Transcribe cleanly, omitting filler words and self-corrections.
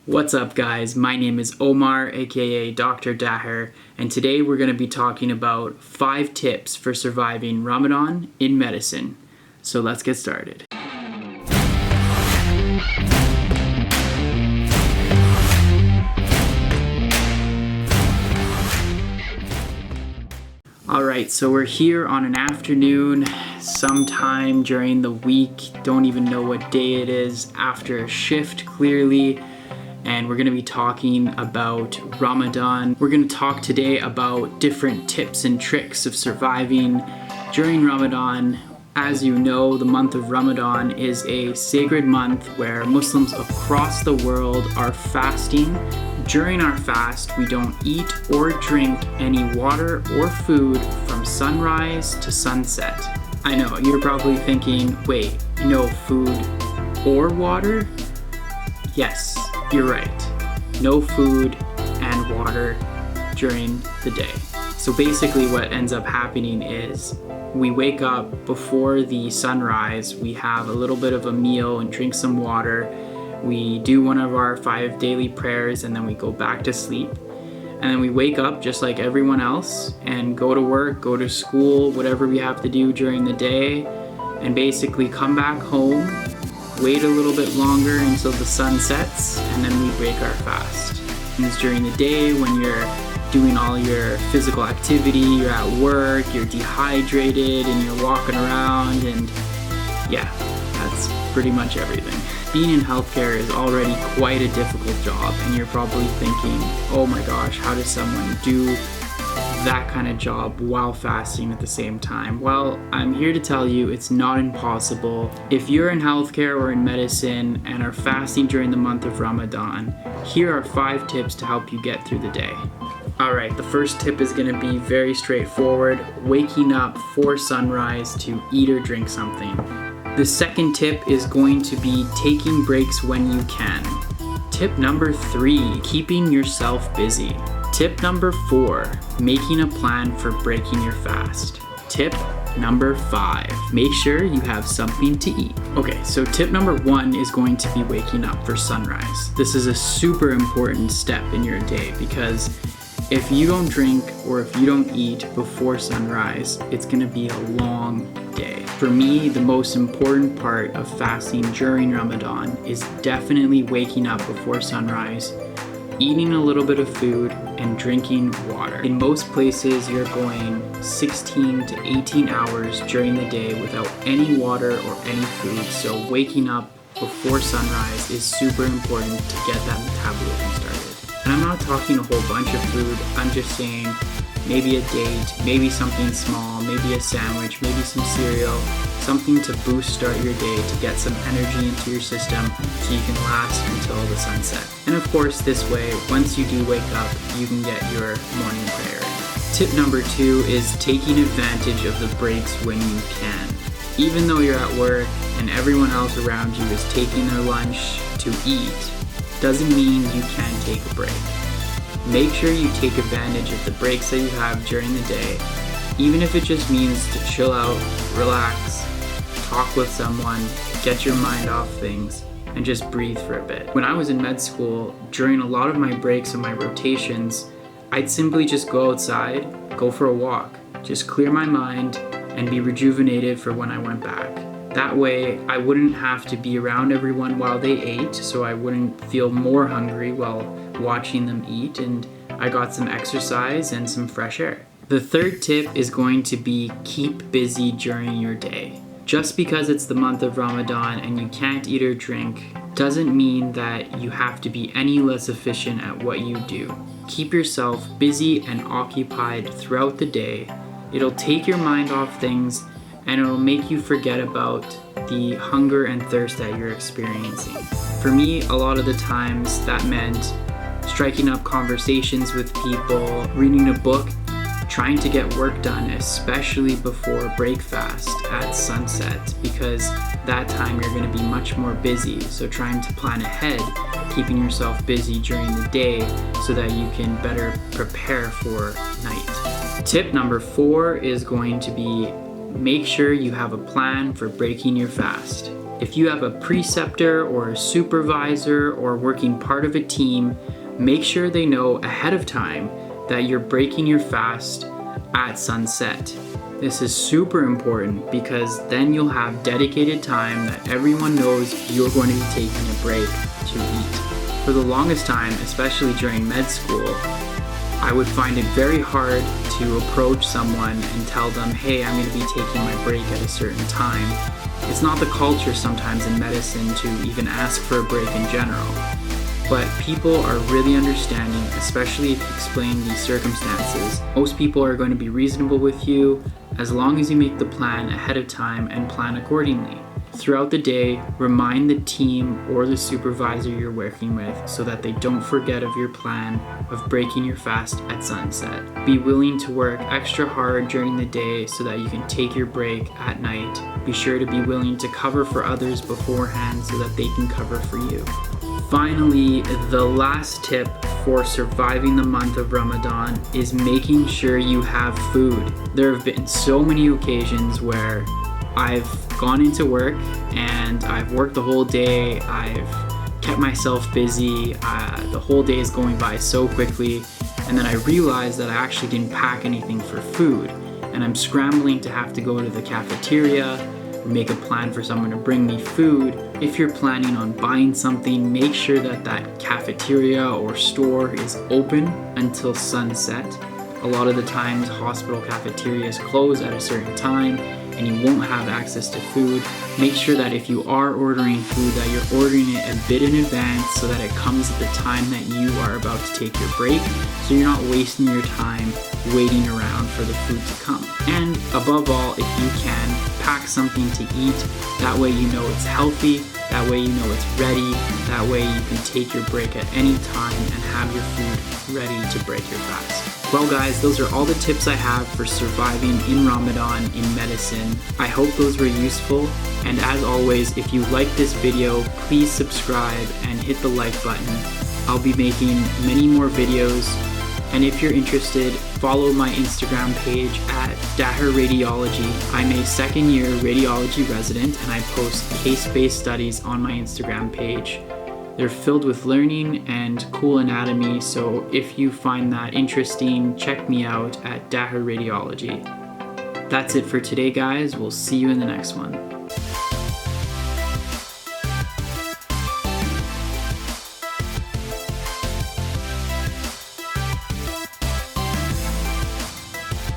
What's up guys, my name is Omar aka Dr. Daher, and today we're going to be talking about 5 tips for surviving Ramadan in medicine. So let's get started. Alright, so we're here on an afternoon, sometime during the week, don't even know what day it is, after a shift clearly. And we're going to be talking about Ramadan. We're going to talk today about different tips and tricks of surviving during Ramadan. As you know, the month of Ramadan is a sacred month where Muslims across the world are fasting. During our fast, we don't eat or drink any water or food from sunrise to sunset. I know, you're probably thinking, wait, no food or water? Yes. You're right. No food and water during the day. So basically what ends up happening is we wake up before the sunrise, we have a little bit of a meal and drink some water. We do one of our 5 daily prayers and then we go back to sleep. And then we wake up just like everyone else and go to work, go to school, whatever we have to do during the day, and basically come back home, wait a little bit longer until the sun sets, and then we break our fast. And it's during the day when you're doing all your physical activity, you're at work, you're dehydrated, and you're walking around, and yeah, that's pretty much everything. Being in healthcare is already quite a difficult job, and you're probably thinking, oh my gosh, how does someone do that kind of job while fasting at the same time? Well, I'm here to tell you it's not impossible. If you're in healthcare or in medicine and are fasting during the month of Ramadan, here are 5 tips to help you get through the day. Alright, the first tip is going to be very straightforward, waking up for sunrise to eat or drink something. The second tip is going to be taking breaks when you can. Tip number 3, keeping yourself busy. Tip number 4, making a plan for breaking your fast. Tip number 5, make sure you have something to eat. Okay, so tip number 1 is going to be waking up for sunrise. This is a super important step in your day because if you don't drink or if you don't eat before sunrise, it's gonna be a long day. For me, the most important part of fasting during Ramadan is definitely waking up before sunrise, eating a little bit of food, and drinking water. In most places, you're going 16 to 18 hours during the day without any water or any food, so waking up before sunrise is super important to get that metabolism started. And I'm not talking a whole bunch of food, I'm just saying maybe a date, maybe something small, maybe a sandwich, maybe some cereal, something to start your day to get some energy into your system so you can last until the sunset. And of course, this way, once you do wake up, you can get your morning prayer in. Tip number 2 is taking advantage of the breaks when you can. Even though you're at work and everyone else around you is taking their lunch to eat, doesn't mean you can't take a break. Make sure you take advantage of the breaks that you have during the day, even if it just means to chill out, relax, talk with someone, get your mind off things, and just breathe for a bit. When I was in med school, during a lot of my breaks and my rotations, I'd simply just go outside, go for a walk, just clear my mind, and be rejuvenated for when I went back. That way, I wouldn't have to be around everyone while they ate, so I wouldn't feel more hungry while watching them eat, and I got some exercise and some fresh air. The third tip is going to be keep busy during your day. Just because it's the month of Ramadan and you can't eat or drink doesn't mean that you have to be any less efficient at what you do. Keep yourself busy and occupied throughout the day. It'll take your mind off things and it'll make you forget about the hunger and thirst that you're experiencing. For me, a lot of the times that meant striking up conversations with people, reading a book, trying to get work done, especially before breakfast at sunset, because that time you're going to be much more busy. So trying to plan ahead, keeping yourself busy during the day so that you can better prepare for night. Tip number 4 is going to be make sure you have a plan for breaking your fast. If you have a preceptor or a supervisor or working part of a team, make sure they know ahead of time that you're breaking your fast at sunset. This is super important because then you'll have dedicated time that everyone knows you're going to be taking a break to eat. For the longest time, especially during med school, I would find it very hard to approach someone and tell them, hey, I'm going to be taking my break at a certain time. It's not the culture sometimes in medicine to even ask for a break in general. But people are really understanding, especially if you explain these circumstances. Most people are going to be reasonable with you as long as you make the plan ahead of time and plan accordingly. Throughout the day, remind the team or the supervisor you're working with so that they don't forget of your plan of breaking your fast at sunset. Be willing to work extra hard during the day so that you can take your break at night. Be sure to be willing to cover for others beforehand so that they can cover for you. Finally, the last tip for surviving the month of Ramadan is making sure you have food. There have been so many occasions where I've gone into work and I've worked the whole day, I've kept myself busy, the whole day is going by so quickly, and then I realized that I actually didn't pack anything for food, and I'm scrambling to have to go to the cafeteria or make a plan for someone to bring me food. If you're planning on buying something, make sure that that cafeteria or store is open until sunset. A lot of the times hospital cafeterias close at a certain time and you won't have access to food. Make sure that if you are ordering food that you're ordering it a bit in advance so that it comes at the time that you are about to take your break, so you're not wasting your time waiting around for the food to come. And above all, if you can, pack something to eat. That way you know it's healthy, that way you know it's ready, that way you can take your break at any time and have your food ready to break your fast. Well guys, those are all the tips I have for surviving in Ramadan in medicine. I hope those were useful, and as always, if you like this video, please subscribe and hit the like button. I'll be making many more videos, and if you're interested, follow my Instagram page at Daher Radiology. I'm a second-year radiology resident and I post case-based studies on my Instagram page. They're filled with learning and cool anatomy, so if you find that interesting, check me out at Daher Radiology. That's it for today, guys. We'll see you in the next one.